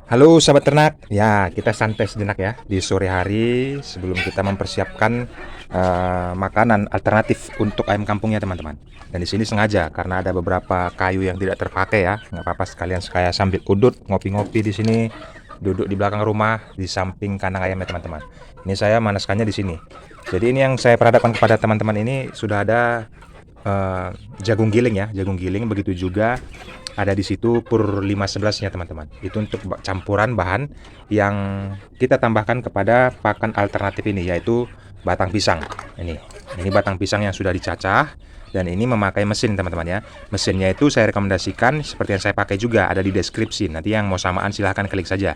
Halo sahabat ternak, ya kita santai sejenak ya di sore hari sebelum kita mempersiapkan makanan alternatif untuk ayam kampungnya teman-teman. Dan di sini sengaja karena ada beberapa kayu yang tidak terpakai ya, nggak apa-apa sekalian saya sambil udut ngopi-ngopi di sini, duduk di belakang rumah di samping kandang ayamnya teman-teman. Ini saya manaskannya di sini. Jadi ini yang saya perhadapkan kepada teman-teman ini sudah ada jagung giling ya, jagung giling, begitu juga ada di situ pur 511-nya teman-teman. Itu untuk campuran bahan yang kita tambahkan kepada pakan alternatif ini yaitu batang pisang. Ini batang pisang yang sudah dicacah dan ini memakai mesin teman-teman ya. Mesinnya itu saya rekomendasikan seperti yang saya pakai juga ada di deskripsi. Nanti yang mau samaan silahkan klik saja.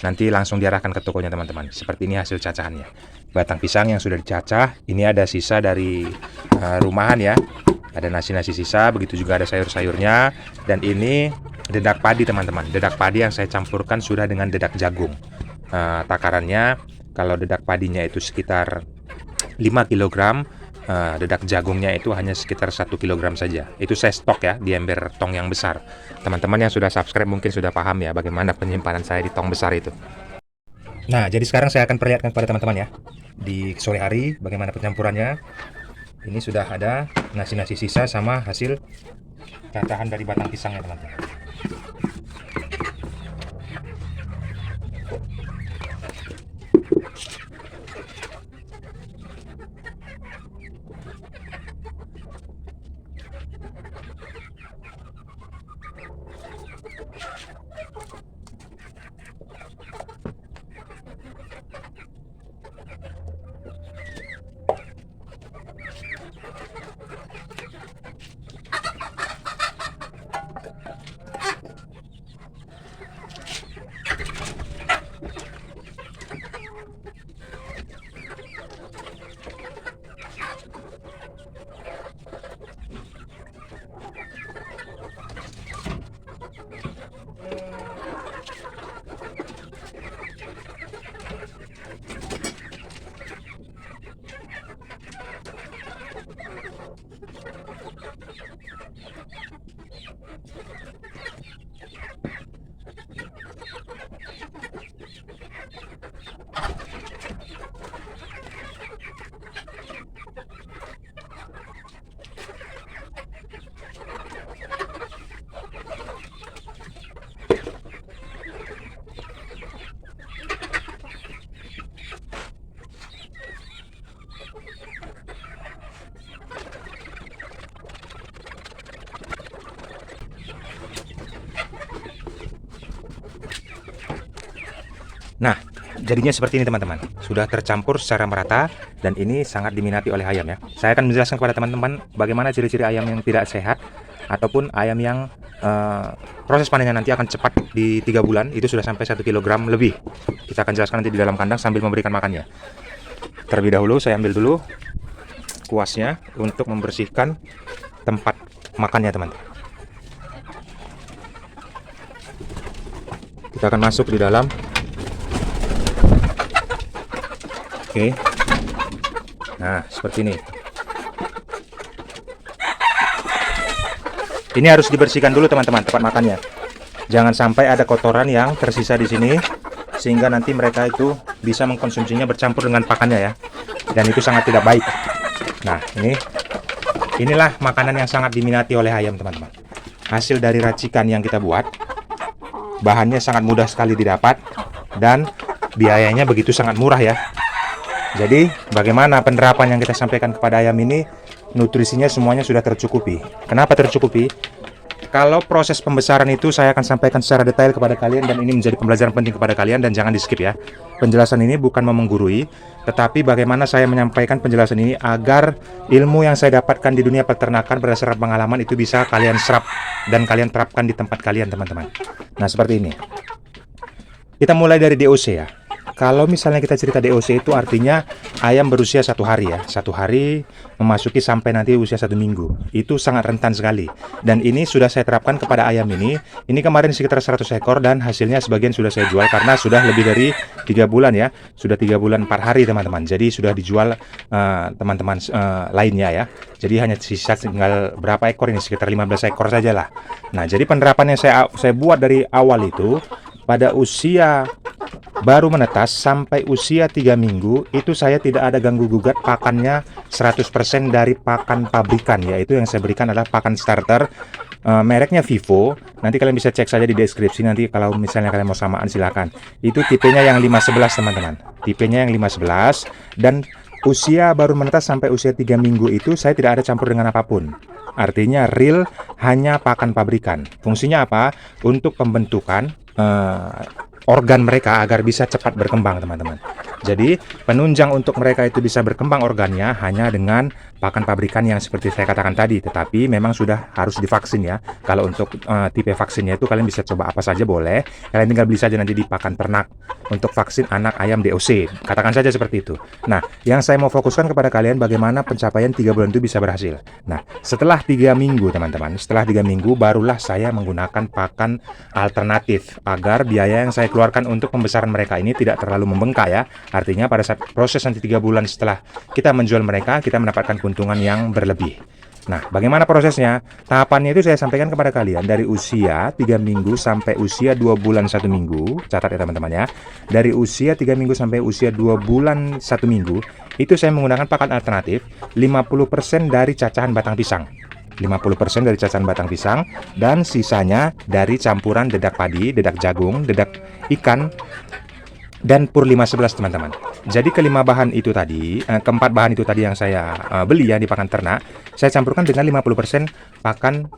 Nanti langsung diarahkan ke tokonya teman-teman. Seperti ini hasil cacahannya. Batang pisang yang sudah dicacah, ini ada sisa dari rumahan ya. Ada nasi-nasi sisa, begitu juga ada sayur-sayurnya. Dan ini dedak padi teman-teman. Dedak padi yang saya campurkan sudah dengan dedak jagung. Takarannya kalau dedak padinya itu sekitar 5 kg, dedak jagungnya itu hanya sekitar 1 kg saja. Itu saya stok ya di ember tong yang besar. Teman-teman yang sudah subscribe mungkin sudah paham ya bagaimana penyimpanan saya di tong besar itu. Nah, jadi sekarang saya akan perlihatkan kepada teman-teman ya di sore hari bagaimana pencampurannya. Ini sudah ada nasi-nasi sisa sama hasil cacahan dari batang pisangnya teman-teman. Nah, jadinya seperti ini teman-teman. Sudah tercampur secara merata dan ini sangat diminati oleh ayam ya. Saya akan menjelaskan kepada teman-teman bagaimana ciri-ciri ayam yang tidak sehat ataupun ayam yang proses panennya nanti akan cepat di 3 bulan itu sudah sampai 1 kg lebih. Kita akan jelaskan nanti di dalam kandang sambil memberikan makannya. Terlebih dahulu saya ambil dulu kuasnya untuk membersihkan tempat makannya teman-teman. Kita akan masuk di dalam. Oke. Nah, seperti ini. Ini harus dibersihkan dulu teman-teman tempat makannya. Jangan sampai ada kotoran yang tersisa di sini sehingga nanti mereka itu bisa mengkonsumsinya bercampur dengan pakannya ya. Dan itu sangat tidak baik. Nah, inilah makanan yang sangat diminati oleh ayam teman-teman. Hasil dari racikan yang kita buat. Bahannya sangat mudah sekali didapat dan biayanya begitu sangat murah ya. Jadi bagaimana penerapan yang kita sampaikan kepada ayam ini, nutrisinya semuanya sudah tercukupi. Kenapa tercukupi? Kalau proses pembesaran itu saya akan sampaikan secara detail kepada kalian dan ini menjadi pembelajaran penting kepada kalian dan jangan di skip ya. Penjelasan ini bukan mau menggurui, tetapi bagaimana saya menyampaikan penjelasan ini agar ilmu yang saya dapatkan di dunia peternakan berdasarkan pengalaman itu bisa kalian serap dan kalian terapkan di tempat kalian teman-teman. Nah seperti ini. Kita mulai dari DOC ya. Kalau misalnya kita cerita DOC itu artinya ayam berusia 1 hari ya. 1 hari memasuki sampai nanti usia 1 minggu. Itu sangat rentan sekali. Dan ini sudah saya terapkan kepada ayam ini. Ini kemarin sekitar 100 ekor dan hasilnya sebagian sudah saya jual karena sudah lebih dari 3 bulan ya. Sudah 3 bulan 4 hari teman-teman. Jadi sudah dijual teman-teman lainnya ya. Jadi hanya sisa tinggal berapa ekor ini, sekitar 15 ekor saja lah. Nah jadi penerapan yang saya buat dari awal itu pada usia baru menetas sampai usia 3 minggu itu saya tidak ada ganggu gugat pakannya 100% dari pakan pabrikan, yaitu yang saya berikan adalah pakan starter mereknya Vivo. Nanti kalian bisa cek saja di deskripsi, nanti kalau misalnya kalian mau samaan silakan. Itu tipenya yang 511 teman-teman, tipenya yang 511. Dan usia baru menetas sampai usia 3 minggu itu saya tidak ada campur dengan apapun. Artinya real hanya pakan pabrikan. Fungsinya apa? Untuk pembentukan organ mereka agar bisa cepat berkembang, teman-teman. Jadi penunjang untuk mereka itu bisa berkembang organnya hanya dengan pakan pabrikan yang seperti saya katakan tadi. Tetapi memang sudah harus divaksin ya. Kalau untuk tipe vaksinnya itu kalian bisa coba apa saja boleh. Kalian tinggal beli saja nanti di pakan ternak untuk vaksin anak ayam DOC. Katakan saja seperti itu. Nah, yang saya mau fokuskan kepada kalian bagaimana pencapaian 3 bulan itu bisa berhasil. Nah, setelah 3 minggu teman-teman, setelah 3 minggu barulah saya menggunakan pakan alternatif agar biaya yang saya keluarkan untuk pembesaran mereka ini tidak terlalu membengkak ya. Artinya pada saat proses nanti 3 bulan setelah kita menjual mereka, kita mendapatkan keuntungan yang berlebih. Nah, bagaimana prosesnya? Tahapannya itu saya sampaikan kepada kalian dari usia 3 minggu sampai usia 2 bulan 1 minggu. Catat ya teman-teman ya. Dari usia 3 minggu sampai usia 2 bulan 1 minggu, itu saya menggunakan pakan alternatif 50% dari cacahan batang pisang. 50% dari cacahan batang pisang dan sisanya dari campuran dedak padi, dedak jagung, dedak ikan, dan pur 511 teman-teman. Jadi kelima bahan itu tadi, keempat bahan itu tadi yang saya beli ya di pakan ternak, saya campurkan dengan 50% pakan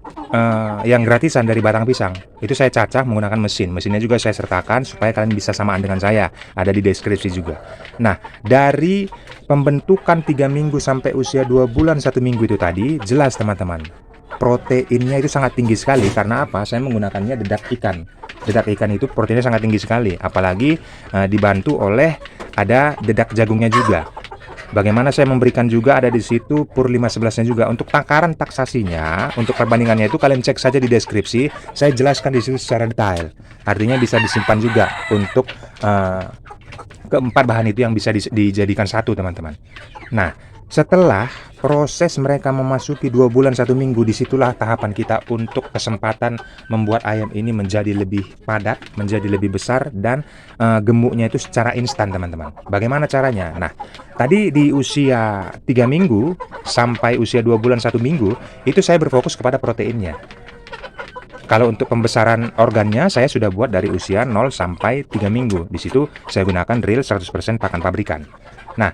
yang gratisan dari batang pisang. Itu saya cacah menggunakan mesin. Mesinnya juga saya sertakan supaya kalian bisa samaan dengan saya. Ada di deskripsi juga. Nah, dari pembentukan 3 minggu sampai usia 2 bulan 1 minggu itu tadi, jelas teman-teman, proteinnya itu sangat tinggi sekali. Karena apa? Saya menggunakannya dedak ikan. Dedak ikan itu proteinnya sangat tinggi sekali, apalagi dibantu oleh ada dedak jagungnya juga. Bagaimana saya memberikan juga ada di situ pur 511-nya juga. Untuk takaran taksasinya, untuk perbandingannya itu kalian cek saja di deskripsi. Saya jelaskan di situ secara detail. Artinya bisa disimpan juga untuk keempat bahan itu yang bisa dijadikan satu, teman-teman. Nah, setelah proses mereka memasuki 2 bulan 1 minggu, disitulah tahapan kita untuk kesempatan membuat ayam ini menjadi lebih padat, menjadi lebih besar, dan gemuknya itu secara instan, teman-teman. Bagaimana caranya? Nah, tadi di usia 3 minggu sampai usia 2 bulan 1 minggu, itu saya berfokus kepada proteinnya. Kalau untuk pembesaran organnya, saya sudah buat dari usia 0 sampai 3 minggu. Di situ saya gunakan real 100% pakan pabrikan. Nah,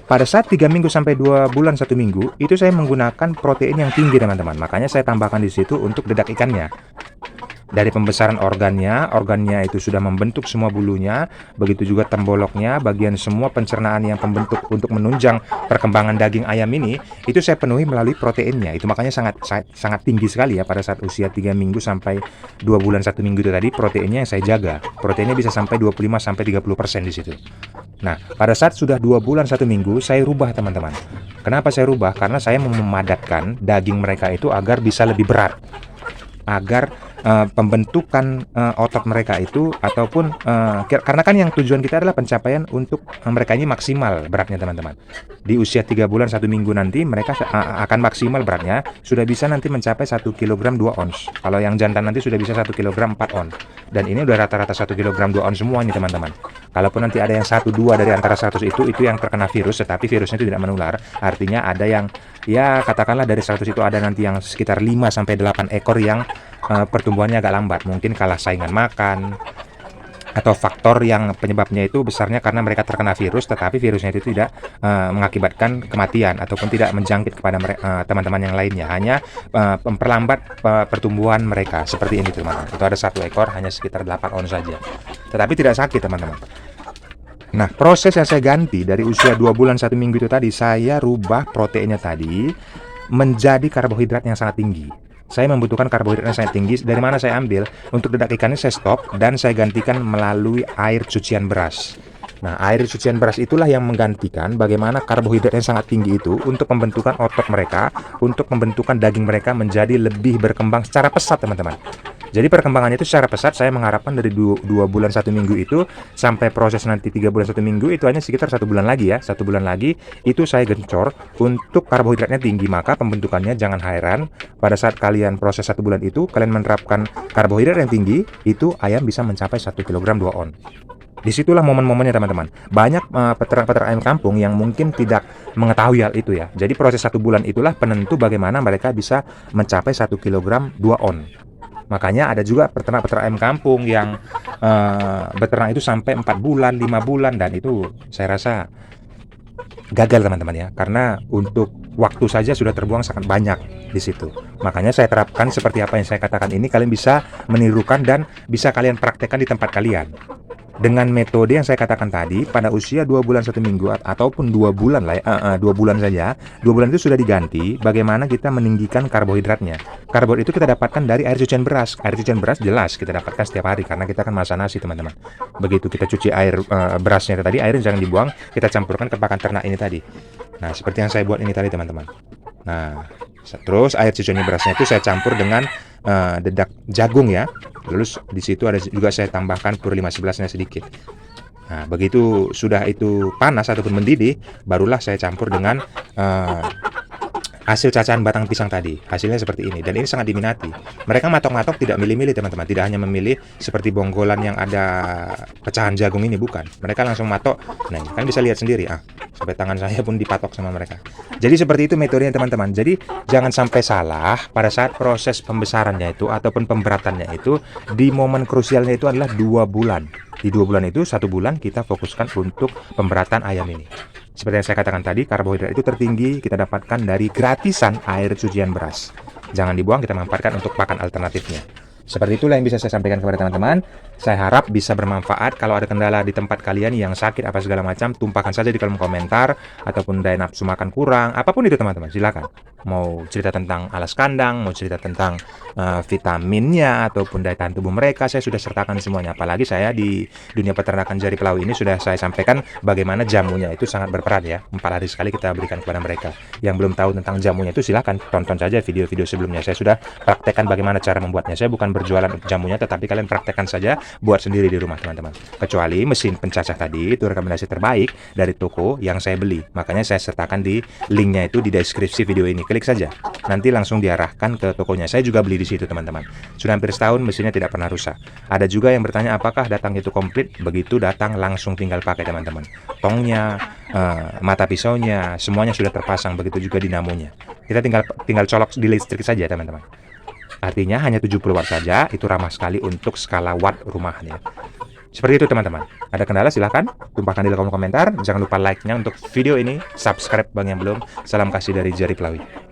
pada saat 3 minggu sampai 2 bulan 1 minggu, itu saya menggunakan protein yang tinggi, teman-teman. Makanya saya tambahkan di situ untuk dedak ikannya. Dari pembesaran organnya itu sudah membentuk semua bulunya, begitu juga temboloknya, bagian semua pencernaan yang pembentuk untuk menunjang perkembangan daging ayam ini, itu saya penuhi melalui proteinnya. Itu makanya sangat tinggi sekali ya pada saat usia 3 minggu sampai 2 bulan 1 minggu itu tadi, proteinnya yang saya jaga. Proteinnya bisa sampai 25 sampai 30% di situ. Nah, pada saat sudah 2 bulan 1 minggu, saya rubah, teman-teman. Kenapa saya rubah? Karena saya mau memadatkan daging mereka itu agar bisa lebih berat. Agar pembentukan otot mereka itu ataupun karena kan yang tujuan kita adalah pencapaian untuk mereka ini maksimal beratnya, teman-teman. Di usia 3 bulan 1 minggu nanti mereka akan maksimal beratnya, sudah bisa nanti mencapai 1 kg 2 ons. Kalau yang jantan nanti sudah bisa 1 kg 4 ons. Dan ini udah rata-rata 1 kg 2 ons semua nih, teman-teman. Kalaupun nanti ada yang 1-2 dari antara 100 itu yang terkena virus, tetapi virusnya itu tidak menular. Artinya ada yang, ya katakanlah dari 100 itu ada nanti yang sekitar 5-8 ekor yang pertumbuhannya agak lambat, mungkin kalah saingan makan, atau faktor yang penyebabnya itu besarnya karena mereka terkena virus, tetapi virusnya itu tidak mengakibatkan kematian ataupun tidak menjangkit kepada teman-teman yang lainnya, hanya memperlambat pertumbuhan mereka seperti ini, teman-teman. Itu ada 1 ekor hanya sekitar 8 ons saja, tetapi tidak sakit, teman-teman. Nah, proses yang saya ganti dari usia 2 bulan 1 minggu itu tadi, saya rubah proteinnya tadi menjadi karbohidrat yang sangat tinggi. Saya membutuhkan karbohidrat yang sangat tinggi. Dari mana saya ambil? Untuk dedak ikannya saya stop dan saya gantikan melalui air cucian beras. Nah, air cucian beras itulah yang menggantikan bagaimana karbohidrat yang sangat tinggi itu untuk pembentukan otot mereka, untuk pembentukan daging mereka menjadi lebih berkembang secara pesat, teman-teman. Jadi perkembangannya itu secara pesat. Saya mengharapkan dari 2 bulan 1 minggu itu sampai proses nanti 3 bulan 1 minggu itu hanya sekitar 1 bulan lagi ya. 1 bulan lagi itu saya gencor untuk karbohidratnya tinggi. Maka pembentukannya jangan heran pada saat kalian proses 1 bulan itu kalian menerapkan karbohidrat yang tinggi, itu ayam bisa mencapai 1 kg 2 on. Disitulah momen-momennya teman-teman. Banyak peternak-peternak ayam kampung yang mungkin tidak mengetahui hal itu ya. Jadi proses 1 bulan itulah penentu bagaimana mereka bisa mencapai 1 kg 2 on. Makanya ada juga peternak-peternak ayam kampung yang beternak itu sampai 4 bulan, 5 bulan, dan itu saya rasa gagal teman-teman ya. Karena untuk waktu saja sudah terbuang sangat banyak di situ. Makanya saya terapkan seperti apa yang saya katakan ini, kalian bisa menirukan dan bisa kalian praktekkan di tempat kalian. Dengan metode yang saya katakan tadi, pada usia 2 bulan 1 minggu ataupun 2 bulan lah ya, 2 bulan saja, 2 bulan itu sudah diganti. Bagaimana kita meninggikan karbohidratnya? Karbohidrat itu kita dapatkan dari air cucian beras. Air cucian beras jelas kita dapatkan setiap hari karena kita kan masak nasi teman-teman. Begitu kita cuci air berasnya tadi, airnya jangan dibuang, kita campurkan ke pakan ternak ini tadi. Nah, seperti yang saya buat ini tadi teman-teman. Nah, terus air cucian berasnya itu saya campur dengan dedak jagung ya. Lalu di situ ada juga saya tambahkan pur 511-nya sedikit. Nah, begitu sudah itu panas ataupun mendidih, barulah saya campur dengan hasil cacahan batang pisang tadi. Hasilnya seperti ini, dan ini sangat diminati. Mereka matok-matok tidak milih-milih teman-teman, tidak hanya memilih seperti bonggolan yang ada pecahan jagung ini, bukan. Mereka langsung matok. Nah, ini kan bisa lihat sendiri sampai tangan saya pun dipatok sama mereka. Jadi seperti itu metodenya teman-teman. Jadi jangan sampai salah pada saat proses pembesarannya itu ataupun pemberatannya itu. Di momen krusialnya itu adalah 2 bulan. Di 2 bulan itu, 1 bulan kita fokuskan untuk pemberatan ayam ini. Seperti yang saya katakan tadi, karbohidrat itu tertinggi kita dapatkan dari gratisan air cucian beras. Jangan dibuang, kita manfaatkan untuk pakan alternatifnya. Seperti itulah yang bisa saya sampaikan kepada teman-teman. Saya harap bisa bermanfaat. Kalau ada kendala di tempat kalian yang sakit apa segala macam, tumpahkan saja di kolom komentar. Ataupun daya nafsu makan kurang, apapun itu teman-teman, silakan. Mau cerita tentang alas kandang, mau cerita tentang vitaminnya, ataupun daya tahan tubuh mereka, saya sudah sertakan semuanya. Apalagi saya di dunia peternakan Jari Pelawi ini sudah saya sampaikan bagaimana jamunya itu sangat berperan ya. 4 hari sekali kita berikan kepada mereka. Yang belum tahu tentang jamunya itu silakan tonton saja video-video sebelumnya. Saya sudah praktekkan bagaimana cara membuatnya. Saya bukan berjualan jamunya, tetapi kalian praktekkan saja, buat sendiri di rumah teman-teman. Kecuali mesin pencacah tadi itu rekomendasi terbaik dari toko yang saya beli. Makanya saya sertakan di linknya itu di deskripsi video ini. Klik saja, nanti langsung diarahkan ke tokonya. Saya juga beli di situ teman-teman. Sudah hampir setahun mesinnya tidak pernah rusak. Ada juga yang bertanya apakah datang itu komplit. Begitu datang langsung tinggal pakai teman-teman. Tongnya, mata pisaunya, semuanya sudah terpasang. Begitu juga dinamonya. Kita tinggal colok di listrik saja teman-teman. Artinya hanya 70 watt saja, itu ramah sekali untuk skala watt rumahan ya. Seperti itu teman-teman. Ada kendala silahkan tumpahkan di kolom komentar. Jangan lupa like-nya untuk video ini, subscribe bagi yang belum. Salam kasih dari Jari Pelawi.